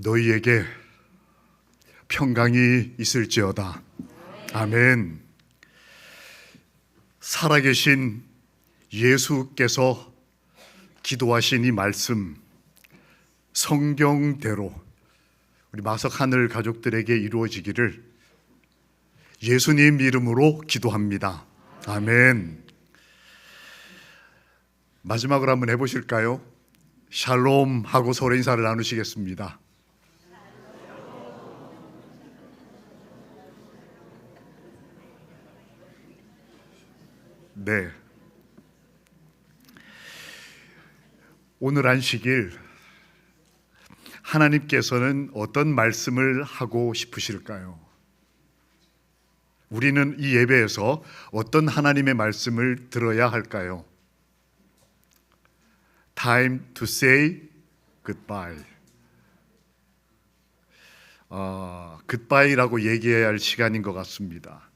너희에게 평강이 있을지어다. 아멘. 살아계신 예수께서 기도하신 이 말씀, 성경대로 우리 마석 하늘 가족들에게 이루어지기를 예수님 이름으로 기도합니다. 아멘. 마지막으로 한번 해보실까요? 샬롬 하고 서로 인사를 나누시겠습니다. 네. 오늘 안식일 하나님께서는 어떤 말씀을 하고 싶으실까요? 우리는 이 예배에서 어떤 하나님의 말씀을 들어야 할까요? Time to say goodbye. goodbye라고 얘기해야 할 시간인 것 같습니다.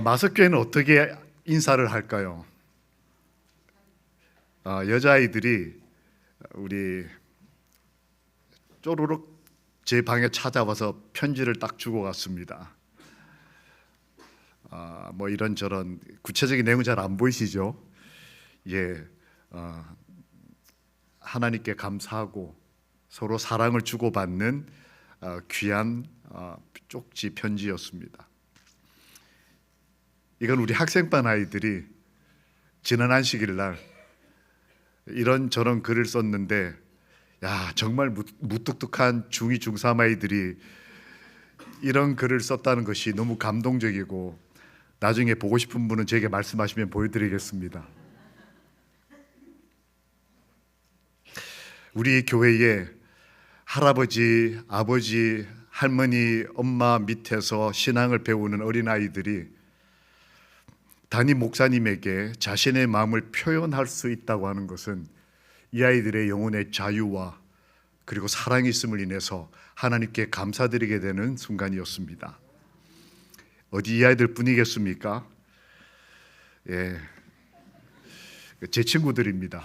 마석교회는 어떻게 인사를 할까요? 여자아이들이 우리 쪼르륵 제 방에 찾아와서 편지를 딱 주고 갔습니다. 뭐 이런저런 구체적인 내용은 잘 안 보이시죠? 예, 하나님께 감사하고 서로 사랑을 주고받는 귀한 쪽지 편지였습니다. 이건 우리 학생반 아이들이 지난 안식일 날 이런저런 글을 썼는데, 야, 정말 무뚝뚝한 중2, 중3 아이들이 이런 글을 썼다는 것이 너무 감동적이고, 나중에 보고 싶은 분은 제게 말씀하시면 보여드리겠습니다. 우리 교회에 할아버지, 아버지, 할머니, 엄마 밑에서 신앙을 배우는 어린아이들이 담임 목사님에게 자신의 마음을 표현할 수 있다고 하는 것은 이 아이들의 영혼의 자유와 그리고 사랑이 있음을 인해서 하나님께 감사드리게 되는 순간이었습니다. 어디 이 아이들 뿐이겠습니까? 예, 제 친구들입니다.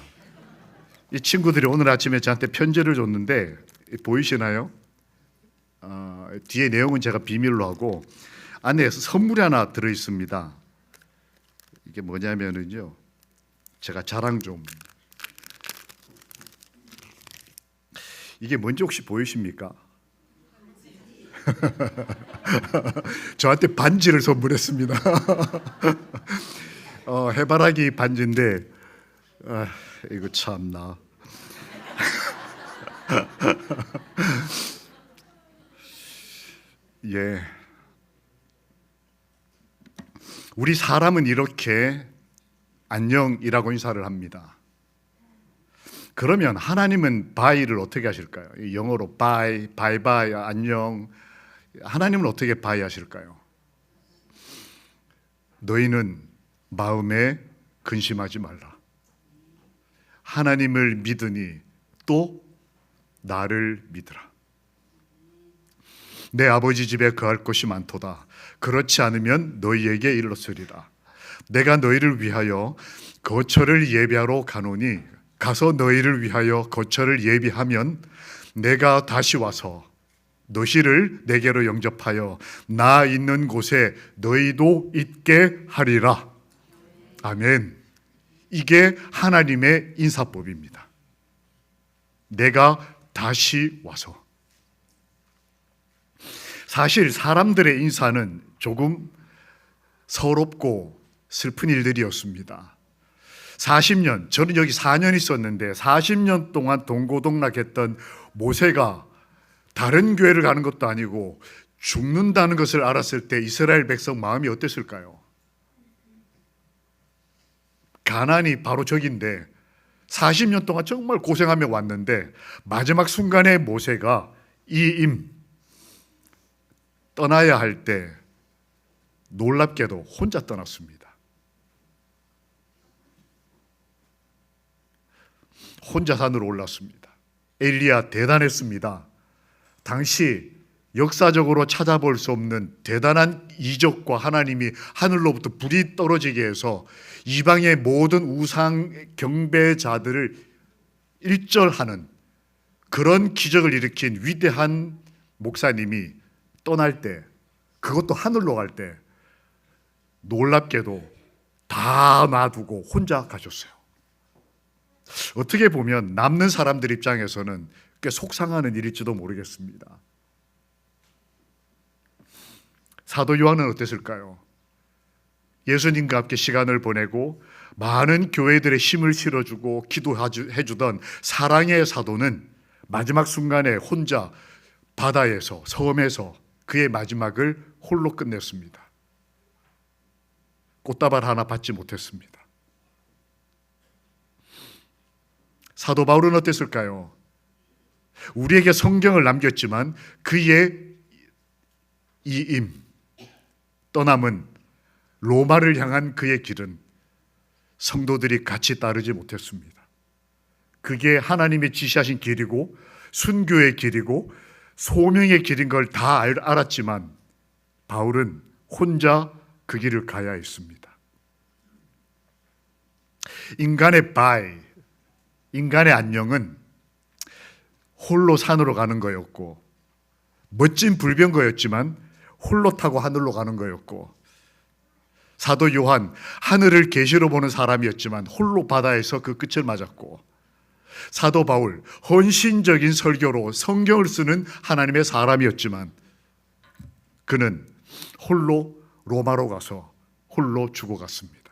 이 친구들이 오늘 아침에 저한테 편지를 줬는데 보이시나요? 뒤에 내용은 제가 비밀로 하고 안에 선물이 하나 들어있습니다. 이게 뭐냐면은요, 제가 자랑 좀. 이게 뭔지 혹시 보이십니까? 저한테 반지를 선물했습니다. 해바라기 반지인데, 이거 참나. 예. 우리 사람은 이렇게 안녕이라고 인사를 합니다. 그러면 하나님은 바이를 어떻게 하실까요? 영어로 바이, 바이바이, 안녕. 하나님은 어떻게 바이 하실까요? 너희는 마음에 근심하지 말라. 하나님을 믿으니 또 나를 믿으라. 내 아버지 집에 거할 것이 많도다. 그렇지 않으면 너희에게 일렀으리라. 내가 너희를 위하여 거처를 예비하러 가노니 가서 너희를 위하여 거처를 예비하면 내가 다시 와서 너희를 내게로 영접하여 나 있는 곳에 너희도 있게 하리라. 아멘. 이게 하나님의 인사법입니다. 내가 다시 와서. 사실 사람들의 인사는 조금 서럽고 슬픈 일들이었습니다. 40년, 저는 여기 4년 있었는데 40년 동안 동고동락했던 모세가 다른 교회를 가는 것도 아니고 죽는다는 것을 알았을 때 이스라엘 백성 마음이 어땠을까요? 가나안이 바로 저긴데 40년 동안 정말 고생하며 왔는데 마지막 순간에 모세가 떠나야 할 때 놀랍게도 혼자 떠났습니다. 혼자 산으로 올랐습니다. 엘리야 대단했습니다. 당시 역사적으로 찾아볼 수 없는 대단한 이적과 하나님이 하늘로부터 불이 떨어지게 해서 이방의 모든 우상 경배자들을 일절하는 그런 기적을 일으킨 위대한 목사님이 떠날 때, 그것도 하늘로 갈 때 놀랍게도 다 놔두고 혼자 가셨어요. 어떻게 보면 남는 사람들 입장에서는 꽤 속상하는 일일지도 모르겠습니다. 사도 요한은 어땠을까요? 예수님과 함께 시간을 보내고 많은 교회들의 힘을 실어주고 기도해주던 사랑의 사도는 마지막 순간에 혼자 바다에서, 섬에서 그의 마지막을 홀로 끝냈습니다. 꽃다발 하나 받지 못했습니다. 사도 바울은 어땠을까요? 우리에게 성경을 남겼지만 그의 이임, 떠남은, 로마를 향한 그의 길은 성도들이 같이 따르지 못했습니다. 그게 하나님의 지시하신 길이고 순교의 길이고 소명의 길인 걸 다 알았지만 바울은 혼자 그 길을 가야 했습니다. 인간의 바이, 인간의 안녕은 홀로 산으로 가는 거였고, 멋진 불병거였지만 홀로 타고 하늘로 가는 거였고, 사도 요한 하늘을 계시로 보는 사람이었지만 홀로 바다에서 그 끝을 맞았고, 사도 바울 헌신적인 설교로 성경을 쓰는 하나님의 사람이었지만 그는 홀로 로마로 가서 홀로 죽어갔습니다.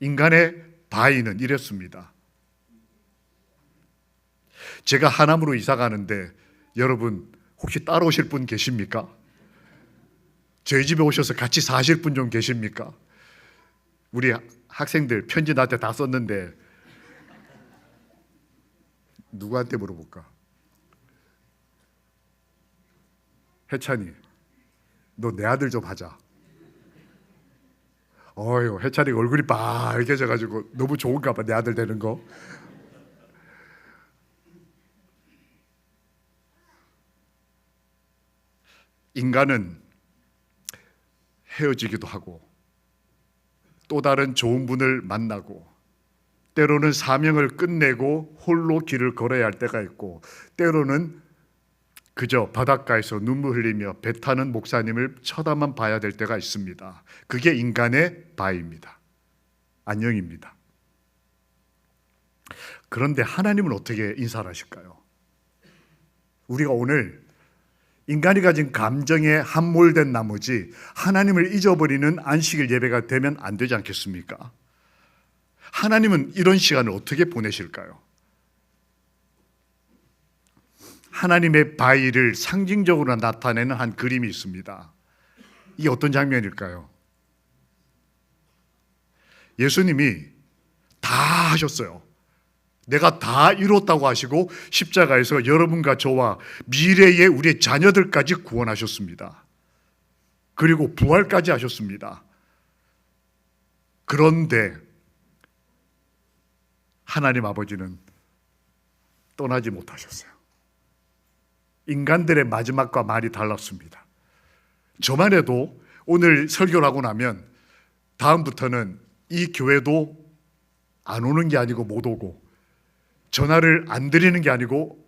인간의 바위는 이랬습니다. 제가 하남으로 이사 가는데 여러분 혹시 따라오실 분 계십니까? 저희 집에 오셔서 같이 사실 분 좀 계십니까? 우리 학생들 편지 나한테 다 썼는데 누구한테 물어볼까? 해찬이, 너 내 아들 좀 하자. 어휴, 해찬이가 얼굴이 빨개져가지고 너무 좋은가 봐, 내 아들 되는 거. 인간은 헤어지기도 하고 또 다른 좋은 분을 만나고 때로는 사명을 끝내고 홀로 길을 걸어야 할 때가 있고 때로는 그저 바닷가에서 눈물 흘리며 배 타는 목사님을 쳐다만 봐야 될 때가 있습니다. 그게 인간의 바위입니다. 안녕입니다. 그런데 하나님은 어떻게 인사를 하실까요? 우리가 오늘 인간이 가진 감정에 함몰된 나머지 하나님을 잊어버리는 안식일 예배가 되면 안 되지 않겠습니까? 하나님은 이런 시간을 어떻게 보내실까요? 하나님의 바위를 상징적으로 나타내는 한 그림이 있습니다. 이게 어떤 장면일까요? 예수님이 다 하셨어요. 내가 다 이뤘다고 하시고 십자가에서 여러분과 저와 미래의 우리의 자녀들까지 구원하셨습니다. 그리고 부활까지 하셨습니다. 그런데 하나님 아버지는 떠나지 못하셨어요. 인간들의 마지막과 말이 달랐습니다. 저만 해도 오늘 설교를 하고 나면 다음부터는 이 교회도 안 오는 게 아니고 못 오고 전화를 안 드리는 게 아니고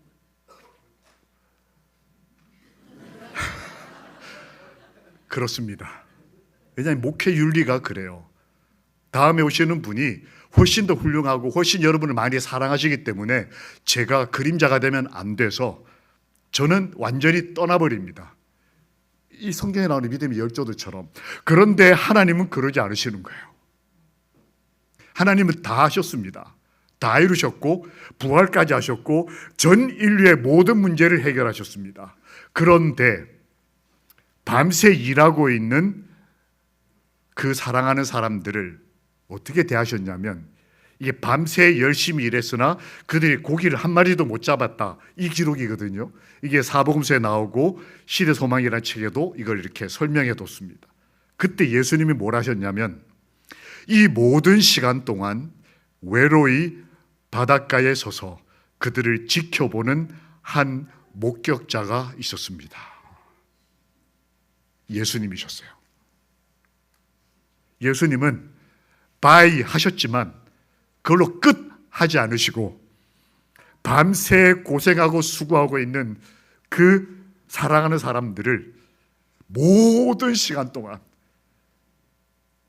그렇습니다. 왜냐하면 목회 윤리가 그래요. 다음에 오시는 분이 훨씬 더 훌륭하고 훨씬 여러분을 많이 사랑하시기 때문에 제가 그림자가 되면 안 돼서 저는 완전히 떠나버립니다. 이 성경에 나오는 믿음의 열조들처럼. 그런데 하나님은 그러지 않으시는 거예요. 하나님은 다 하셨습니다. 다 이루셨고 부활까지 하셨고 전 인류의 모든 문제를 해결하셨습니다. 그런데 밤새 일하고 있는 그 사랑하는 사람들을 어떻게 대하셨냐면 이게 밤새 열심히 일했으나 그들이 고기를 한 마리도 못 잡았다. 이 기록이거든요. 이게 사복음서에 나오고 시대소망이라는 책에도 이걸 이렇게 설명해 뒀습니다. 그때 예수님이 뭘 하셨냐면 이 모든 시간 동안 외로이 바닷가에 서서 그들을 지켜보는 한 목격자가 있었습니다. 예수님이셨어요. 예수님은 바이 하셨지만 그걸로 끝 하지 않으시고 밤새 고생하고 수고하고 있는 그 사랑하는 사람들을 모든 시간 동안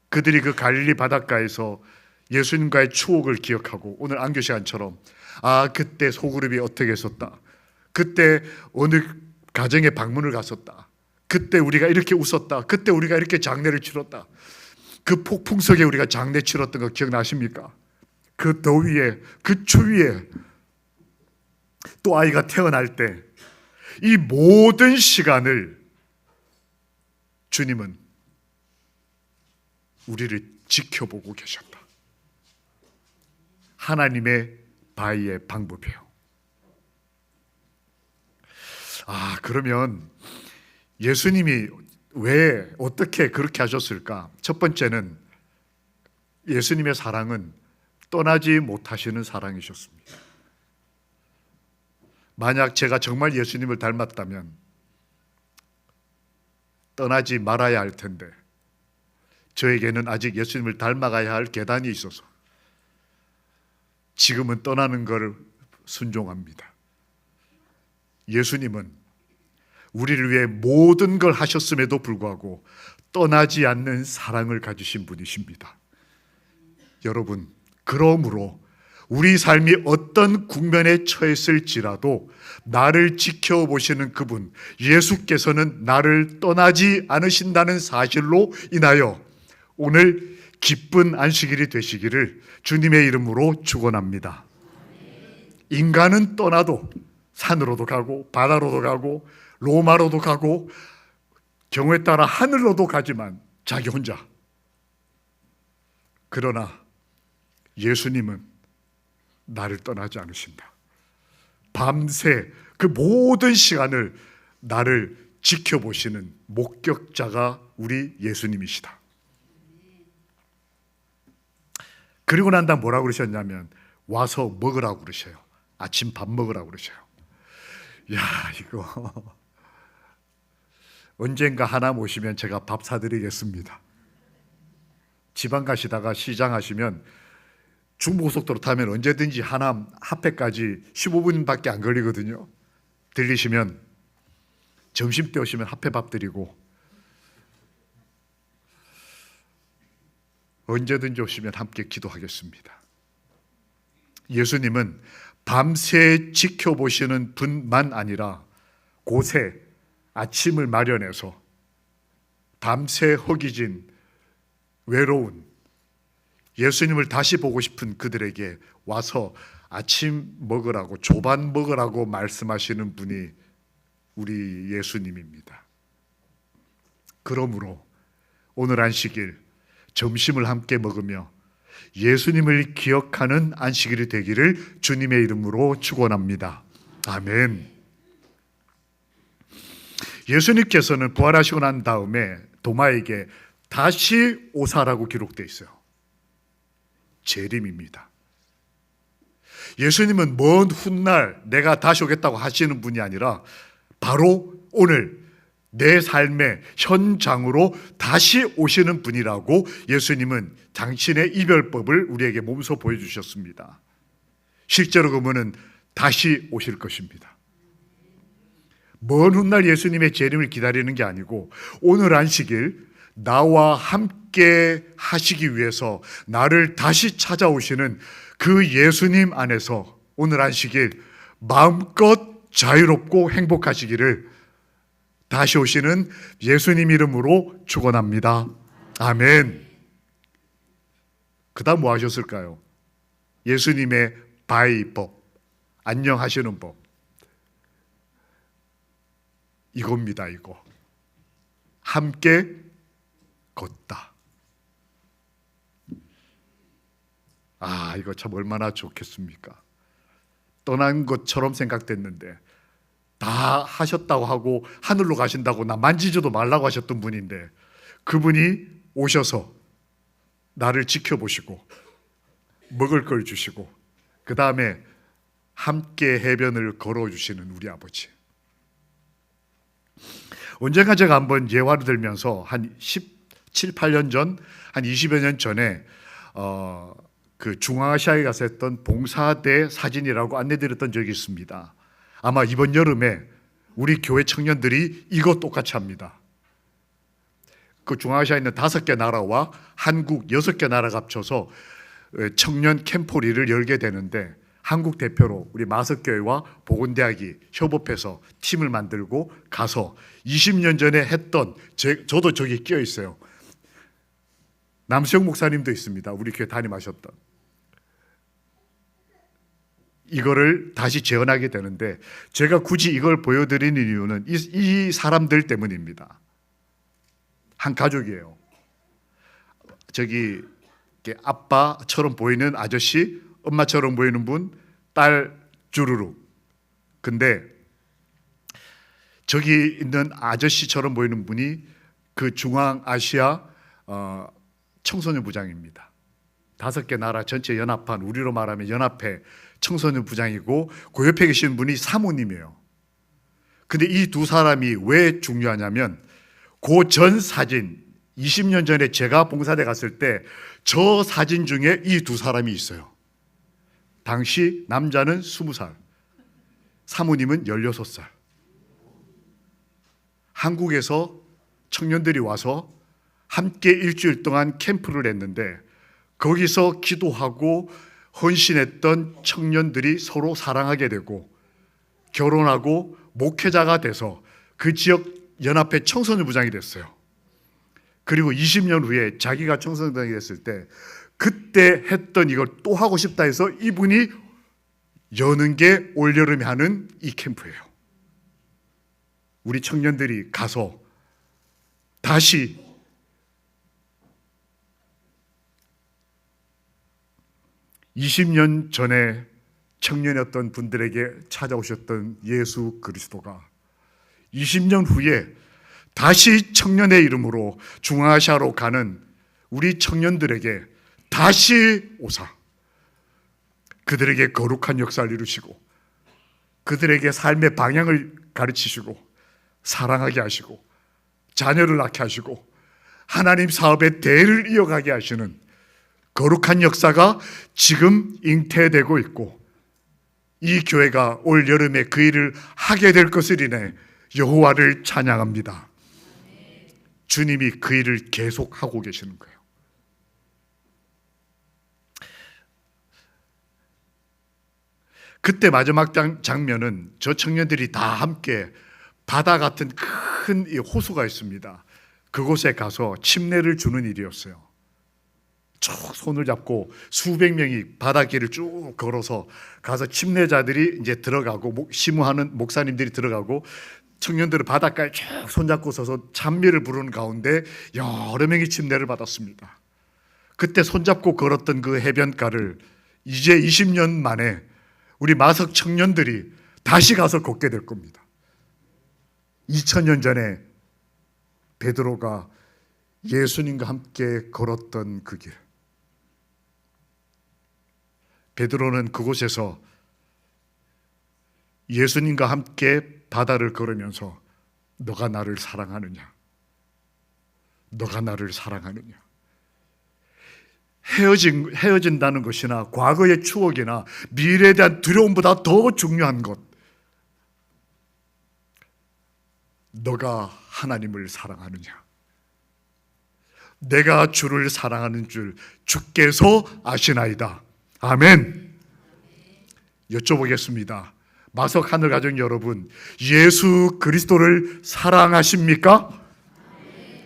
그들이 그 갈릴리 바닷가에서 예수님과의 추억을 기억하고 오늘 안교 시간처럼 그때 소그룹이 어떻게 했었다, 그때 어느 가정에 방문을 갔었다, 그때 우리가 이렇게 웃었다, 그때 우리가 이렇게 장례를 치렀다, 그 폭풍 속에 우리가 장례 치렀던 거 기억나십니까? 그 더위에, 그 추위에, 또 아이가 태어날 때 이 모든 시간을 주님은 우리를 지켜보고 계셨다. 하나님의 바위의 방법이에요. 그러면 예수님이 왜 어떻게 그렇게 하셨을까? 첫 번째는 예수님의 사랑은 떠나지 못하시는 사랑이셨습니다. 만약 제가 정말 예수님을 닮았다면 떠나지 말아야 할 텐데 저에게는 아직 예수님을 닮아가야 할 계단이 있어서 지금은 떠나는 걸 순종합니다. 예수님은 우리를 위해 모든 걸 하셨음에도 불구하고 떠나지 않는 사랑을 가지신 분이십니다. 여러분, 그러므로 우리 삶이 어떤 국면에 처했을지라도 나를 지켜보시는 그분 예수께서는 나를 떠나지 않으신다는 사실로 인하여 오늘 기쁜 안식일이 되시기를 주님의 이름으로 축원합니다. 인간은 떠나도 산으로도 가고 바다로도 가고 로마로도 가고 경우에 따라 하늘로도 가지만 자기 혼자. 그러나 예수님은 나를 떠나지 않으신다. 밤새 그 모든 시간을 나를 지켜보시는 목격자가 우리 예수님이시다. 그리고 난 다음 뭐라고 그러셨냐면 와서 먹으라고 그러셔요. 아침 밥 먹으라고 그러셔요. 이거 언젠가 하나 모시면 제가 밥 사드리겠습니다. 지방 가시다가 시장 하시면 중부고속도로 타면 언제든지 하남 핫팩까지 15분밖에 안 걸리거든요. 들리시면 점심때 오시면 핫팩밥 드리고 언제든지 오시면 함께 기도하겠습니다. 예수님은 밤새 지켜보시는 분만 아니라 곳에 아침을 마련해서 밤새 허기진 외로운 예수님을 다시 보고 싶은 그들에게 와서 아침 먹으라고 조반 먹으라고 말씀하시는 분이 우리 예수님입니다. 그러므로 오늘 안식일 점심을 함께 먹으며 예수님을 기억하는 안식일이 되기를 주님의 이름으로 축원합니다. 아멘. 예수님께서는 부활하시고 난 다음에 도마에게 다시 오사라고 기록되어 있어요. 재림입니다. 예수님은 먼 훗날 내가 다시 오겠다고 하시는 분이 아니라 바로 오늘 내 삶의 현장으로 다시 오시는 분이라고 예수님은 당신의 이별법을 우리에게 몸소 보여주셨습니다. 실제로 그분은 다시 오실 것입니다. 먼 훗날 예수님의 재림을 기다리는 게 아니고 오늘 안식일 나와 함께 하시기 위해서 나를 다시 찾아오시는 그 예수님 안에서 오늘 안식일 마음껏 자유롭고 행복하시기를 다시 오시는 예수님 이름으로 축원합니다. 아멘. 그 다음 뭐 하셨을까요? 예수님의 바이법, 안녕하시는 법. 이겁니다. 이거 함께 걷다. 이거 참 얼마나 좋겠습니까? 떠난 것처럼 생각됐는데 다 하셨다고 하고 하늘로 가신다고 나 만지지도 말라고 하셨던 분인데 그분이 오셔서 나를 지켜보시고 먹을 걸 주시고 그 다음에 함께 해변을 걸어주시는 우리 아버지. 언젠가 제가 한번 예화를 들면서 한 17, 8년 전, 한 20여 년 전에 그 중앙아시아에 가서 했던 봉사대 사진이라고 안내드렸던 적이 있습니다. 아마 이번 여름에 우리 교회 청년들이 이거 똑같이 합니다. 그 중앙아시아에 있는 5개 나라와 한국 6개 나라가 합쳐서 청년 캠포리를 열게 되는데, 한국 대표로 우리 마석교회와 보건대학이 협업해서 팀을 만들고 가서 20년 전에 했던, 저도 저기 끼어 있어요. 남수영 목사님도 있습니다. 우리 교회 담임하셨던. 이거를 다시 재현하게 되는데, 제가 굳이 이걸 보여드리는 이유는 이 사람들 때문입니다. 한 가족이에요. 저기 아빠처럼 보이는 아저씨, 엄마처럼 보이는 분, 딸 주르륵. 근데 저기 있는 아저씨처럼 보이는 분이 그 중앙아시아 청소년 부장입니다. 5개 나라 전체 연합한, 우리로 말하면 연합회 청소년 부장이고, 그 옆에 계신 분이 사모님이에요. 근데 이 두 사람이 왜 중요하냐면, 그 전 사진, 20년 전에 제가 봉사대 갔을 때 저 사진 중에 이 두 사람이 있어요. 당시 남자는 20살, 사모님은 16살. 한국에서 청년들이 와서 함께 일주일 동안 캠프를 했는데, 거기서 기도하고 헌신했던 청년들이 서로 사랑하게 되고 결혼하고 목회자가 돼서 그 지역 연합회 청소년 부장이 됐어요. 그리고 20년 후에 자기가 청소년 부장이 됐을 때 그때 했던 이걸 또 하고 싶다 해서 이분이 여는 게 올여름에 하는 이 캠프예요. 우리 청년들이 가서 다시 (20년) 전에 청년이었던 분들에게 찾아오셨던 예수 그리스도가 20년 후에 다시 청년의 이름으로 중앙아시아로 가는 우리 청년들에게 다시 오사 그들에게 거룩한 역사를 이루시고 그들에게 삶의 방향을 가르치시고 사랑하게 하시고 자녀를 낳게 하시고 하나님 사업의 대를 이어가게 하시는 거룩한 역사가 지금 잉태되고 있고, 이 교회가 올 여름에 그 일을 하게 될 것을 인해 여호와를 찬양합니다. 주님이 그 일을 계속하고 계시는 거예요. 그때 마지막 장면은 저 청년들이 다 함께 바다 같은 큰 호수가 있습니다. 그곳에 가서 침례를 주는 일이었어요. 쭉 손을 잡고 수백 명이 바닷길을 쭉 걸어서 가서 침례자들이 이제 들어가고 시무하는 목사님들이 들어가고 청년들은 바닷가에 쭉 손잡고 서서 찬미를 부르는 가운데 여러 명이 침례를 받았습니다. 그때 손잡고 걸었던 그 해변가를 이제 20년 만에 우리 마석 청년들이 다시 가서 걷게 될 겁니다. 2000년 전에 베드로가 예수님과 함께 걸었던 그 길, 베드로는 그곳에서 예수님과 함께 바다를 걸으면서 너가 나를 사랑하느냐, 너가 나를 사랑하느냐. 헤어진다는 것이나 과거의 추억이나 미래에 대한 두려움보다 더 중요한 것, 너가 하나님을 사랑하느냐. 내가 주를 사랑하는 줄 주께서 아시나이다. 아멘. 여쭤보겠습니다. 마석 하늘가족 여러분, 예수 그리스도를 사랑하십니까?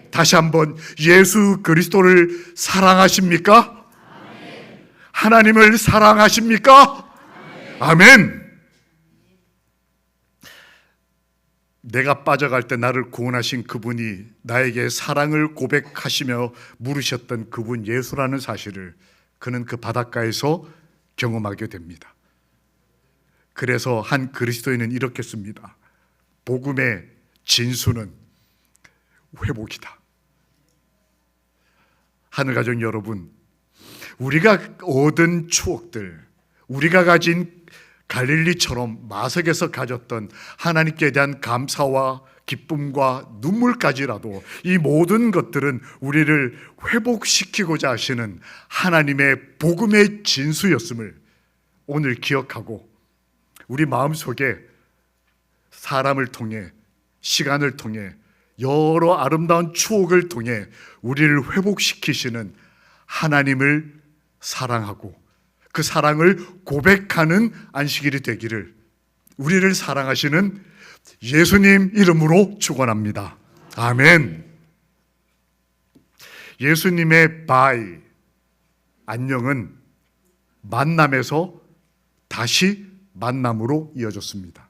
다시 한번, 예수 그리스도를 사랑하십니까? 하나님을 사랑하십니까? 아멘. 내가 빠져갈 때 나를 구원하신 그분이 나에게 사랑을 고백하시며 물으셨던 그분 예수라는 사실을 그는 그 바닷가에서 경험하게 됩니다. 그래서 한 그리스도인은 이렇게 씁니다. 복음의 진수는 회복이다. 하늘가족 여러분, 우리가 얻은 추억들, 우리가 가진 갈릴리처럼 마석에서 가졌던 하나님께 대한 감사와 기쁨과 눈물까지라도 이 모든 것들은 우리를 회복시키고자 하시는 하나님의 복음의 진수였음을 오늘 기억하고 우리 마음속에 사람을 통해 시간을 통해 여러 아름다운 추억을 통해 우리를 회복시키시는 하나님을 사랑하고 그 사랑을 고백하는 안식일이 되기를 우리를 사랑하시는 예수님 이름으로 축원합니다. 아멘. 예수님의 바이, 안녕은 만남에서 다시 만남으로 이어졌습니다.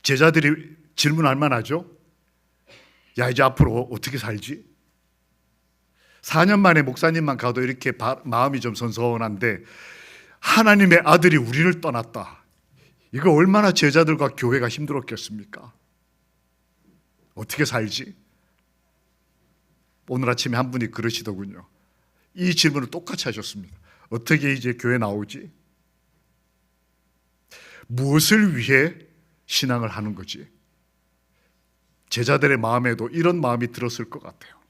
제자들이 질문할 만하죠. 야, 이제 앞으로 어떻게 살지? 4년 만에 목사님만 가도 이렇게 마음이 좀 선선한데 하나님의 아들이 우리를 떠났다. 이거 얼마나 제자들과 교회가 힘들었겠습니까? 어떻게 살지? 오늘 아침에 한 분이 그러시더군요. 이 질문을 똑같이 하셨습니다. 어떻게 이제 교회 나오지? 무엇을 위해 신앙을 하는 거지? 제자들의 마음에도 이런 마음이 들었을 것 같아요.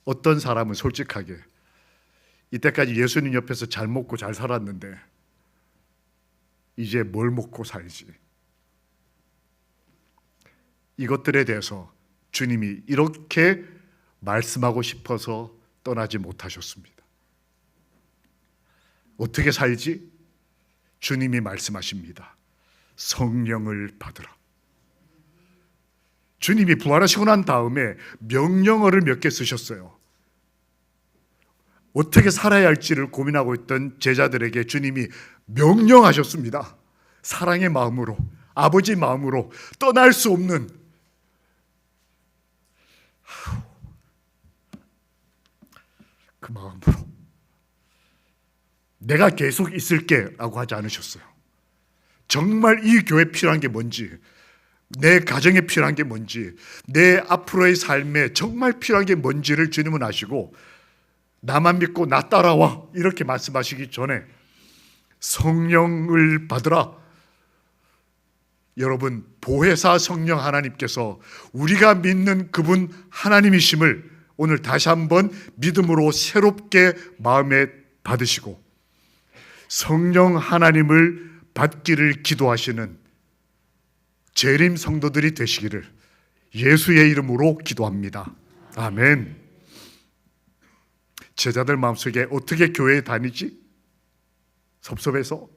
어떤 사람은 솔직하게 이때까지 예수님 옆에서 잘 먹고 잘 살았는데 이제 뭘 먹고 살지? 이것들에 대해서 주님이 이렇게 말씀하고 싶어서 떠나지 못하셨습니다. 어떻게 살지? 주님이 말씀하십니다. 성령을 받으라. 주님이 부활하시고 난 다음에 명령어를 몇 개 쓰셨어요. 어떻게 살아야 할지를 고민하고 있던 제자들에게 주님이 명령하셨습니다. 사랑의 마음으로, 아버지 마음으로, 떠날 수 없는 그 마음으로 내가 계속 있을게 라고 하지 않으셨어요. 정말 이 교회에 필요한 게 뭔지, 내 가정에 필요한 게 뭔지, 내 앞으로의 삶에 정말 필요한 게 뭔지를 주님은 아시고 나만 믿고 나 따라와 이렇게 말씀하시기 전에 성령을 받으라. 여러분, 보혜사 성령 하나님께서 우리가 믿는 그분 하나님이심을 오늘 다시 한번 믿음으로 새롭게 마음에 받으시고 성령 하나님을 받기를 기도하시는 재림 성도들이 되시기를 예수의 이름으로 기도합니다. 아멘. 제자들 마음속에 어떻게 교회에 다니지? 섭섭해서?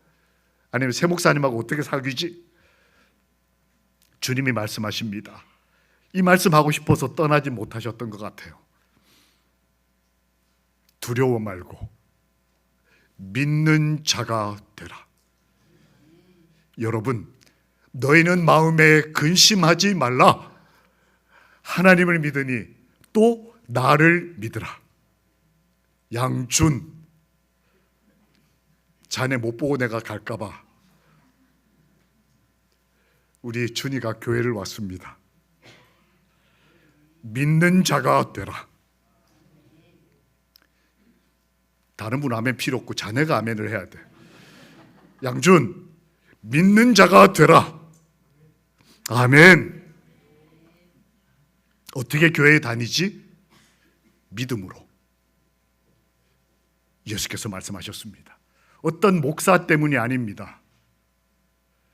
아니면 새 목사님하고 어떻게 사귀지? 주님이 말씀하십니다. 이 말씀하고 싶어서 떠나지 못하셨던 것 같아요. 두려워 말고 믿는 자가 되라. 여러분, 너희는 마음에 근심하지 말라. 하나님을 믿으니 또 나를 믿으라. 양준, 자네 못 보고 내가 갈까봐 우리 준이가 교회를 왔습니다. 믿는 자가 되라. 다른 분 아멘 필요 없고 자네가 아멘을 해야 돼. 양준, 믿는 자가 되라. 아멘. 어떻게 교회에 다니지? 믿음으로. 예수께서 말씀하셨습니다. 어떤 목사 때문이 아닙니다.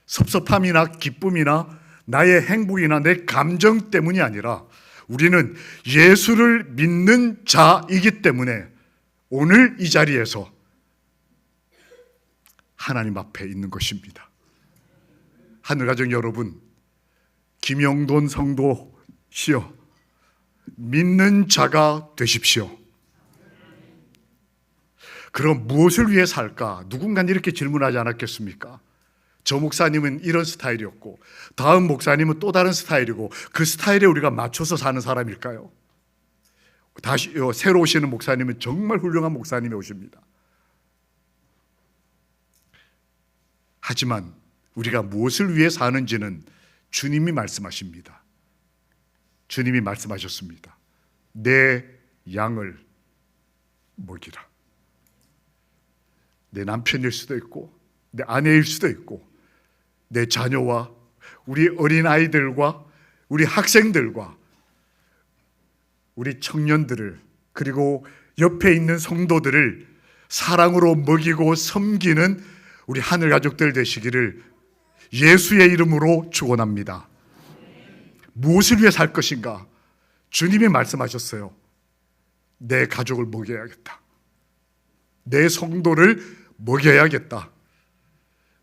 섭섭함이나 기쁨이나 나의 행복이나 내 감정 때문이 아니라 우리는 예수를 믿는 자이기 때문에 오늘 이 자리에서 하나님 앞에 있는 것입니다. 하늘가정 여러분, 김영돈 성도시여, 믿는 자가 되십시오. 그럼 무엇을 위해 살까? 누군가는 이렇게 질문하지 않았겠습니까? 저 목사님은 이런 스타일이었고 다음 목사님은 또 다른 스타일이고 그 스타일에 우리가 맞춰서 사는 사람일까요? 다시 새로 오시는 목사님은 정말 훌륭한 목사님이 오십니다. 하지만 우리가 무엇을 위해 사는지는 주님이 말씀하십니다. 주님이 말씀하셨습니다. 내 양을 먹이라. 내 남편일 수도 있고 내 아내일 수도 있고 내 자녀와 우리 어린아이들과 우리 학생들과 우리 청년들을 그리고 옆에 있는 성도들을 사랑으로 먹이고 섬기는 우리 하늘 가족들 되시기를 예수의 이름으로 축원합니다. 무엇을 위해 살 것인가? 주님이 말씀하셨어요. 내 가족을 먹여야겠다. 내 성도를 먹여야겠다.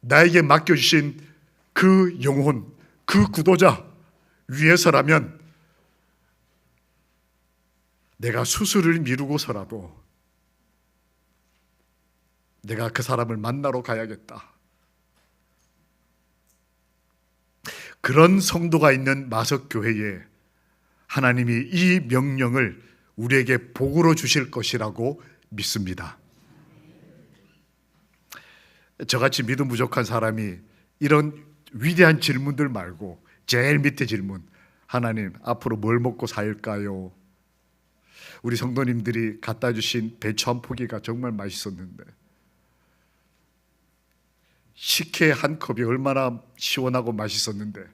나에게 맡겨주신 그 영혼, 그 구도자 위해서라면 내가 수술을 미루고서라도 내가 그 사람을 만나러 가야겠다. 그런 성도가 있는 마석교회에 하나님이 이 명령을 우리에게 복으로 주실 것이라고 믿습니다. 저같이 믿음 부족한 사람이 이런 위대한 질문들 말고 제일 밑에 질문, 하나님 앞으로 뭘 먹고 살까요? 우리 성도님들이 갖다 주신 배추 한 포기가 정말 맛있었는데 식혜 한 컵이 얼마나 시원하고 맛있었는데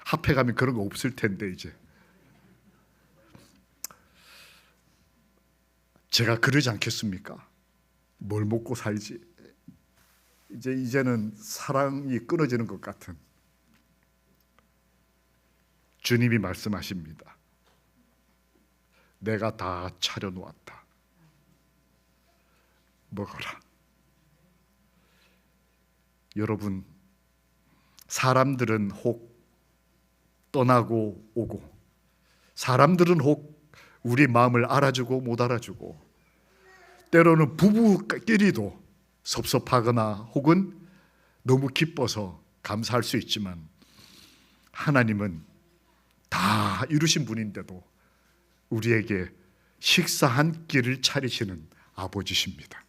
합해 가면 그런 거 없을 텐데 이제 제가 그러지 않겠습니까? 뭘 먹고 살지? 이제는 사랑이 끊어지는 것 같은 주님이 말씀하십니다. 내가 다 차려놓았다. 먹어라. 여러분, 사람들은 혹 떠나고 오고, 사람들은 혹 우리 마음을 알아주고 못 알아주고, 때로는 부부끼리도 섭섭하거나 혹은 너무 기뻐서 감사할 수 있지만 하나님은 다 이루신 분인데도 우리에게 식사 한 끼를 차리시는 아버지십니다.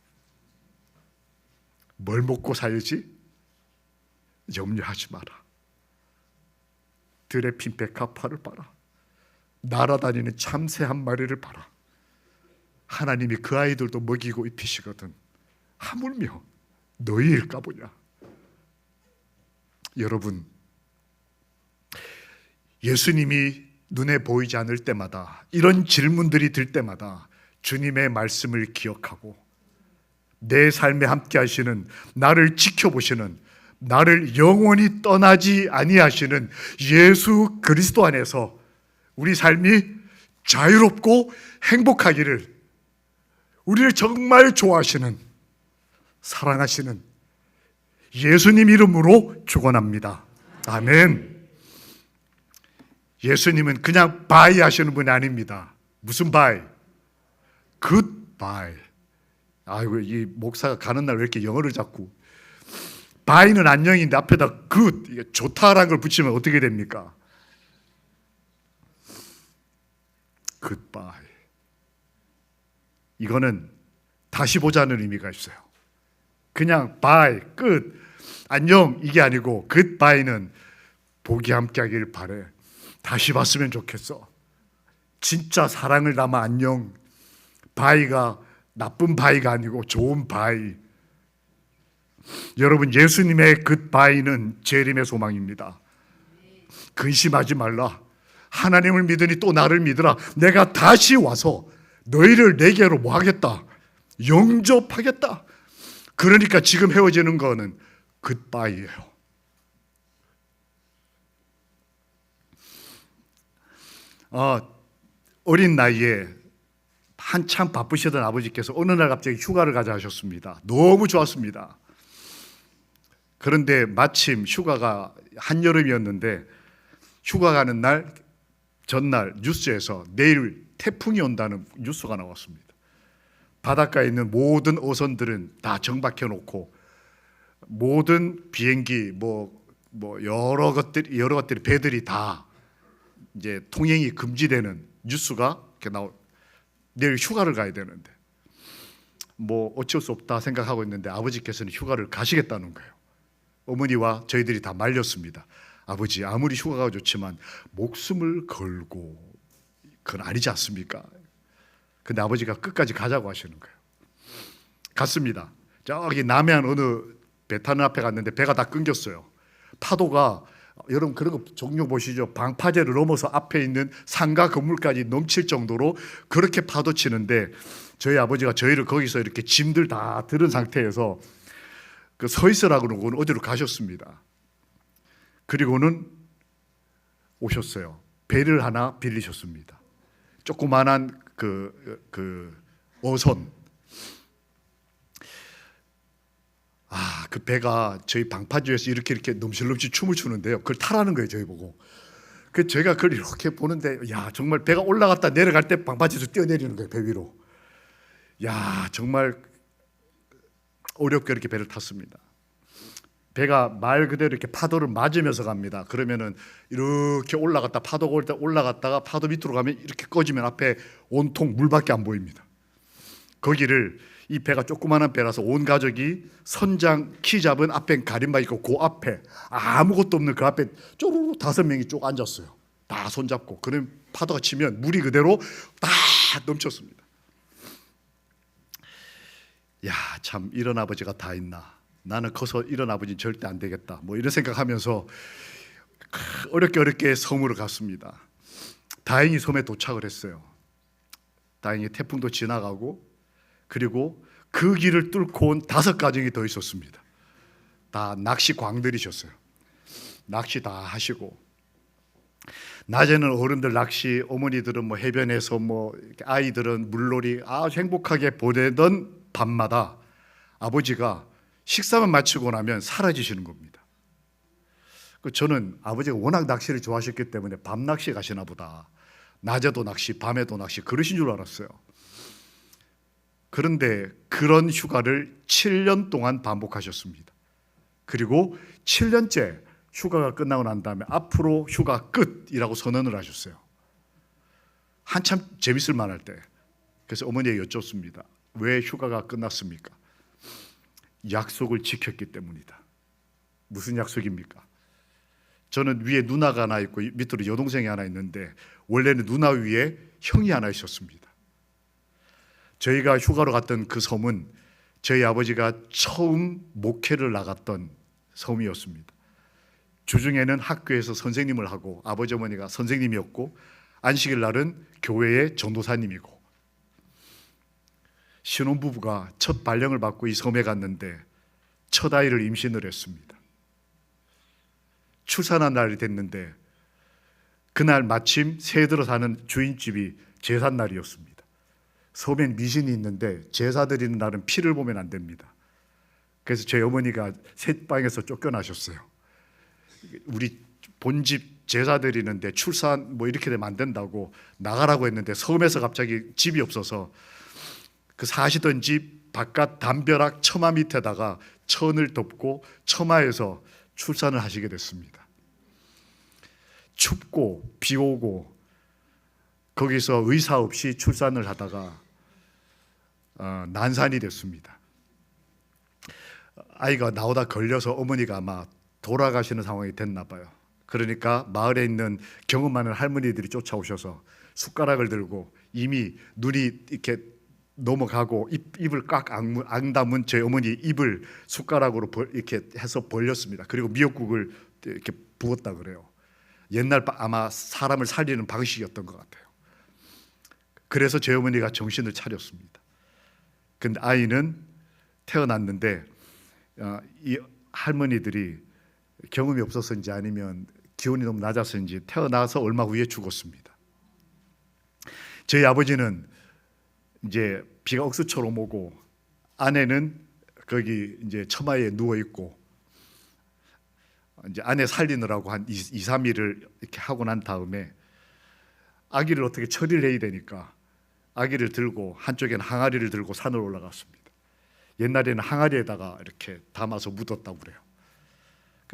뭘 먹고 살지? 염려하지 마라. 들에 핀 백합화를 봐라. 날아다니는 참새 한 마리를 봐라. 하나님이 그 아이들도 먹이고 입히시거든. 하물며 너희일까 보냐. 여러분, 예수님이 눈에 보이지 않을 때마다 이런 질문들이 들 때마다 주님의 말씀을 기억하고 내 삶에 함께 하시는, 나를 지켜보시는, 나를 영원히 떠나지 아니하시는 예수 그리스도 안에서 우리 삶이 자유롭고 행복하기를, 우리를 정말 좋아하시는, 사랑하시는 예수님 이름으로 축원합니다. 아멘. 예수님은 그냥 바이 하시는 분이 아닙니다. 무슨 바이? 굿 바이. 아이고, 이 목사가 가는 날 왜 이렇게 영어를 자꾸. 바이는 안녕인데 앞에다 굿, 이게 좋다라는 걸 붙이면 어떻게 됩니까? 굿 바이. 이거는 다시 보자는 의미가 있어요. 그냥 바이, 끝, 안녕 이게 아니고 굿 바이는 복이 함께 하길 바래. 다시 봤으면 좋겠어. 진짜 사랑을 담아 안녕. 바이가 나쁜 바이가 아니고 좋은 바이. 여러분, 예수님의 굿바이는 재림의 소망입니다. 근심하지 말라. 하나님을 믿으니 또 나를 믿으라. 내가 다시 와서 너희를 내게로 뭐 하겠다? 영접하겠다. 그러니까 지금 헤어지는 거는 굿바이예요. 어린 나이에 한참 바쁘시던 아버지께서 어느 날 갑자기 휴가를 가자 하셨습니다. 너무 좋았습니다. 그런데 마침 휴가가 한여름이었는데 휴가 가는 날 전날 뉴스에서 내일 태풍이 온다는 뉴스가 나왔습니다. 바닷가에 있는 모든 어선들은 다 정박해 놓고 모든 비행기 여러 것들이 배들이 다 이제 통행이 금지되는 뉴스가 이렇게 내일 휴가를 가야 되는데 어쩔 수 없다 생각하고 있는데 아버지께서는 휴가를 가시겠다는 거예요. 어머니와 저희들이 다 말렸습니다. 아버지, 아무리 휴가가 좋지만 목숨을 걸고 그건 아니지 않습니까? 근데 아버지가 끝까지 가자고 하시는 거예요. 갔습니다. 저기 남해안 어느 배 타는 앞에 갔는데 배가 다 끊겼어요. 파도가 여러분 그런 거 종종 보시죠. 방파제를 넘어서 앞에 있는 상가 건물까지 넘칠 정도로 그렇게 파도 치는데 저희 아버지가 저희를 거기서 이렇게 짐들 다 들은 상태에서 그 서 있으라고 그러고는 어디로 가셨습니다. 그리고는 오셨어요. 배를 하나 빌리셨습니다. 조그만한 그 어선. 그 배가 저희 방파제에서 이렇게 넘실넘실 춤을 추는데요. 그걸 타라는 거예요, 저희 보고. 그 제가 그걸 이렇게 보는데, 야, 정말 배가 올라갔다 내려갈 때 방파제에서 뛰어내리는 거예요, 배 위로. 야, 정말 어렵게 이렇게 배를 탔습니다. 배가 말 그대로 이렇게 파도를 맞으면서 갑니다. 그러면은 이렇게 올라갔다 파도가 올 때 올라갔다가 파도 밑으로 가면 이렇게 꺼지면 앞에 온통 물밖에 안 보입니다. 거기를 이 배가 조그마한 배라서 온 가족이 선장 키 잡은 앞에 가림막 있고 그 앞에 아무것도 없는 그 앞에 쪼르르 5명이 쭉 앉았어요. 다 손잡고. 그럼 파도가 치면 물이 그대로 다 넘쳤습니다. 야, 참 이런 아버지가 다 있나. 나는 커서 이런 아버지는 절대 안 되겠다. 뭐 이런 생각하면서 어렵게 섬으로 갔습니다. 다행히 섬에 도착을 했어요. 다행히 태풍도 지나가고 그리고 그 길을 뚫고 온 5가정이 더 있었습니다. 다 낚시 광들이셨어요. 낚시 다 하시고 낮에는 어른들 낚시, 어머니들은 뭐 해변에서 뭐 아이들은 물놀이 아주 행복하게 보내던 밤마다 아버지가 식사만 마치고 나면 사라지시는 겁니다. 저는 아버지가 워낙 낚시를 좋아하셨기 때문에 밤 낚시 가시나 보다. 낮에도 낚시, 밤에도 낚시 그러신 줄 알았어요. 그런데 그런 휴가를 7년 동안 반복하셨습니다. 그리고 7년째 휴가가 끝나고 난 다음에 앞으로 휴가 끝이라고 선언을 하셨어요. 한참 재밌을 만할 때. 그래서 어머니에게 여쭙습니다. 왜 휴가가 끝났습니까? 약속을 지켰기 때문이다. 무슨 약속입니까? 저는 위에 누나가 하나 있고 밑으로 여동생이 하나 있는데 원래는 누나 위에 형이 하나 있었습니다. 저희가 휴가로 갔던 그 섬은 저희 아버지가 처음 목회를 나갔던 섬이었습니다. 주중에는 학교에서 선생님을 하고 아버지 어머니가 선생님이었고 안식일 날은 교회의 전도사님이고 신혼부부가 첫 발령을 받고 이 섬에 갔는데 첫 아이를 임신을 했습니다. 출산한 날이 됐는데 그날 마침 새 들어 사는 주인집이 제삿날이었습니다. 섬엔 미신이 있는데 제사 드리는 날은 피를 보면 안 됩니다. 그래서 제 어머니가 새방에서 쫓겨나셨어요. 우리 본집 제사 드리는데 출산 뭐 이렇게 되면 안 된다고 나가라고 했는데 섬에서 갑자기 집이 없어서 그 사시던 집 바깥 담벼락 처마 밑에다가 천을 덮고 처마에서 출산을 하시게 됐습니다. 춥고 비 오고 거기서 의사 없이 출산을 하다가 난산이 됐습니다. 아이가 나오다 걸려서 어머니가 아마 돌아가시는 상황이 됐나 봐요. 그러니까 마을에 있는 경험 많은 할머니들이 쫓아오셔서 숟가락을 들고 이미 눈이 이렇게 넘어가고 입을 꽉 앙담은 제 어머니 입을 숟가락으로 이렇게 해서 벌렸습니다. 그리고 미역국을 이렇게 부었다 그래요. 옛날 아마 사람을 살리는 방식이었던 것 같아요. 그래서 제 어머니가 정신을 차렸습니다. 근데 아이는 태어났는데 이 할머니들이 경험이 없었는지 아니면 기운이 너무 낮았는지 태어나서 얼마 후에 죽었습니다. 저희 아버지는 이제 비가 억수처럼 오고 아내는 거기 이제 처마에 누워 있고 이제 아내 살리느라고 한 2, 3일을 이렇게 하고 난 다음에 아기를 어떻게 처리를 해야 되니까 아기를 들고 한쪽에는 항아리를 들고 산을 올라갔습니다. 옛날에는 항아리에다가 이렇게 담아서 묻었다고 그래요.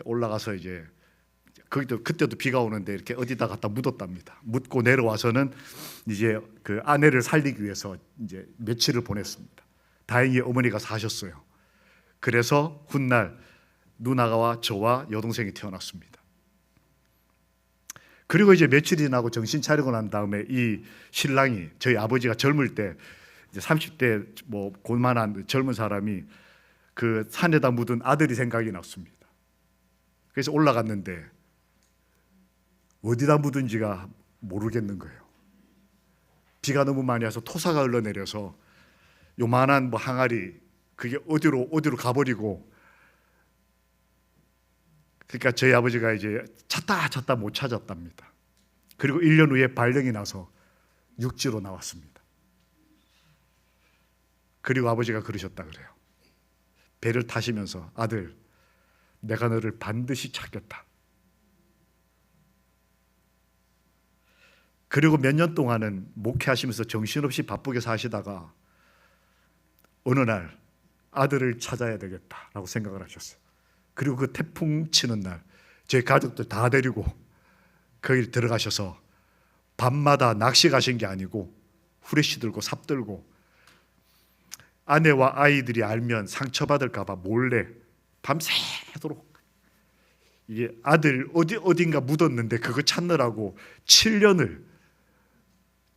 올라가서 이제 그때도 비가 오는데 이렇게 어디다 갖다 묻었답니다. 묻고 내려와서는 이제 그 아내를 살리기 위해서 이제 며칠을 보냈습니다. 다행히 어머니가 사셨어요. 그래서 훗날 누나와 저와 여동생이 태어났습니다. 그리고 이제 며칠이 지나고 정신 차리고 난 다음에 이 신랑이 저희 아버지가 젊을 때 이제 30대 뭐 고만한 젊은 사람이 그 산에다 묻은 아들이 생각이 났습니다. 그래서 올라갔는데 어디다 묻은지가 모르겠는 거예요. 비가 너무 많이 와서 토사가 흘러내려서 요만한 뭐 항아리, 그게 어디로 가버리고, 그러니까 저희 아버지가 이제 찾다 못 찾았답니다. 그리고 1년 후에 발령이 나서 육지로 나왔습니다. 그리고 아버지가 그러셨다 그래요. 배를 타시면서, 아들, 내가 너를 반드시 찾겠다. 그리고 몇 년 동안은 목회하시면서 정신없이 바쁘게 사시다가 어느 날 아들을 찾아야 되겠다라고 생각을 하셨어요. 그리고 그 태풍 치는 날 제 가족들 다 데리고 거기 들어가셔서 밤마다 낚시 가신 게 아니고 후레쉬 들고 삽 들고, 아내와 아이들이 알면 상처받을까 봐 몰래 밤새도록, 이게 아들 어딘가 묻었는데 그거 찾느라고 7년을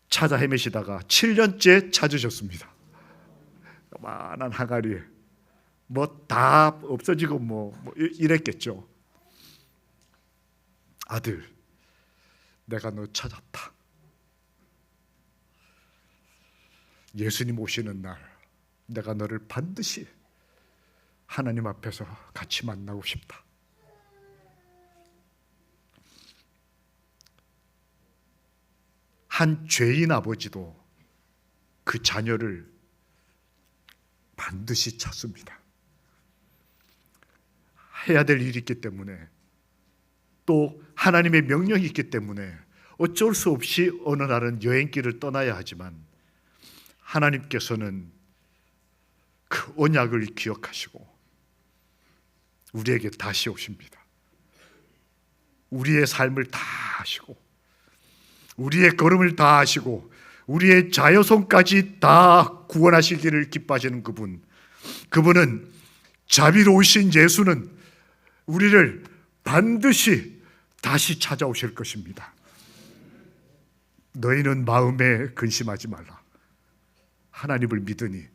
찾아 헤매시다가 7년째 찾으셨습니다. 요만한 항아리에 뭐 다 없어지고 뭐 이랬겠죠. 아들, 내가 너 찾았다. 예수님 오시는 날 내가 너를 반드시 하나님 앞에서 같이 만나고 싶다. 한 죄인 아버지도 그 자녀를 반드시 찾습니다. 해야 될 일이 있기 때문에, 또 하나님의 명령이 있기 때문에 어쩔 수 없이 어느 날은 여행길을 떠나야 하지만, 하나님께서는 그 언약을 기억하시고 우리에게 다시 오십니다. 우리의 삶을 다 하시고 우리의 걸음을 다 하시고 우리의 자녀손까지 다 구원하시기를 기뻐하시는 그분은 자비로우신 예수는 우리를 반드시 다시 찾아오실 것입니다. 너희는 마음에 근심하지 말라. 하나님을 믿으니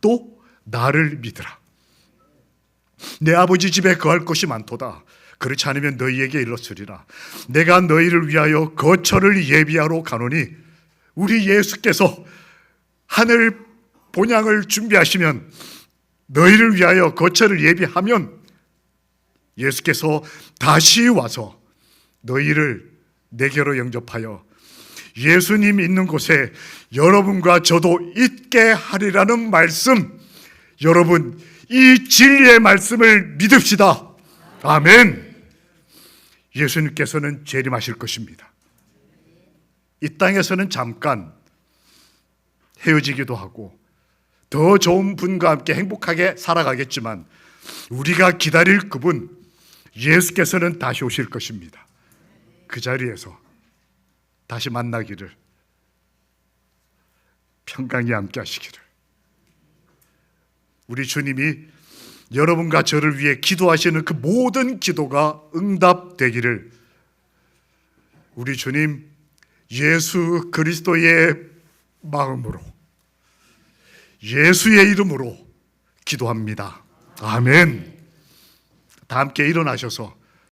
또 나를 믿으라. 내 아버지 집에 거할 곳이 많도다. 그렇지 않으면 너희에게 일렀으리라. 내가 너희를 위하여 거처를 예비하러 가노니, 우리 예수께서 하늘 본향을 준비하시면, 너희를 위하여 거처를 예비하면 예수께서 다시 와서 너희를 내게로 영접하여 예수님 있는 곳에 여러분과 저도 있게 하리라는 말씀, 여러분 이 진리의 말씀을 믿읍시다. 아멘. 예수님께서는 재림하실 것입니다. 이 땅에서는 잠깐 헤어지기도 하고 더 좋은 분과 함께 행복하게 살아가겠지만, 우리가 기다릴 그분 예수께서는 다시 오실 것입니다. 그 자리에서 다시 만나기를, 평강이 함께 하시기를, 우리 주님이 여러분과 저를 위해 기도하시는 그 모든 기도가 응답되기를, 우리 주님 예수 그리스도의 마음으로, 예수의 이름으로 기도합니다. 아멘. 다 함께 일어나셔서